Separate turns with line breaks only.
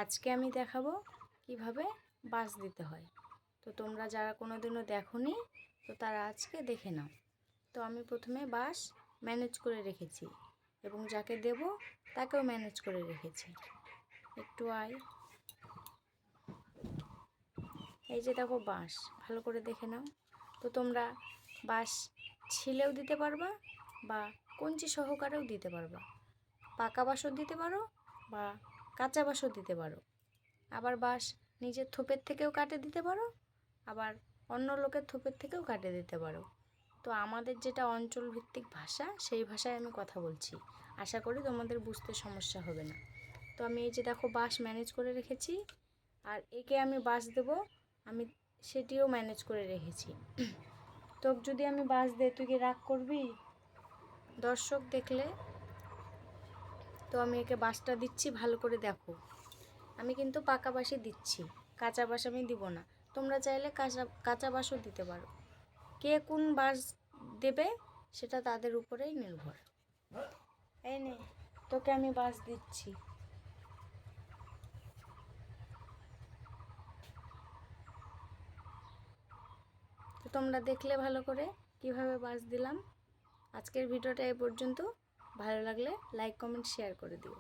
আজকে আমি দেখাবো কিভাবে বাঁশ দিতে হয়। তো তোমরা যারা কোনোদিনও দেখোনি তো তারা আজকে দেখে নাও। তো আমি প্রথমে বাঁশ ম্যানেজ করে রেখেছি এবং যাকে দেব তাকেও ম্যানেজ করে রেখেছি। একটু আয়, এই যে দেখো বাঁশ, ভালো করে দেখে নাও। তো তোমরা বাঁশ ছিলেও দিতে পারবা বা কঞ্চি সহকারেও দিতে পারবা, পাকা বাঁশও দিতে পারো বা কাঁচা বাঁশও দিতে পারো। আবার বাঁশ নিজের থোপের থেকেও কাটে দিতে পারো, আবার অন্য লোকের থোপের থেকেও কাটে দিতে পারো। তো আমাদের যেটা অঞ্চলভিত্তিক ভাষা, সেই ভাষায় আমি কথা বলছি। আশা করি তোমাদের বুঝতে সমস্যা হবে না। তো আমি এই যে দেখো বাঁশ ম্যানেজ করে রেখেছি, আর একে আমি বাঁশ দেবো, আমি সেটিও ম্যানেজ করে রেখেছি। তোকে যদি আমি বাঁশ দেই তুই কি রাগ করবি দর্শক দেখলে? তো আমি একে বাঁশটা দিচ্ছি, ভালো করে দেখো। আমি কিন্তু পাকা বাঁশই দিচ্ছি, কাঁচা বাঁশ আমি দিব না। তোমরা চাইলে কাঁচা বাঁশও দিতে পারো। কে কোন বাঁশ দেবে সেটা তাদের উপরেই নির্ভর। এই নে, তোকে আমি বাঁশ দিচ্ছি। তো তোমরা দেখলে ভালো করে কিভাবে বাঁশ দিলাম। আজকের ভিডিওটা এই পর্যন্ত। ভালো লাগলে লাইক কমেন্ট শেয়ার করে দিও।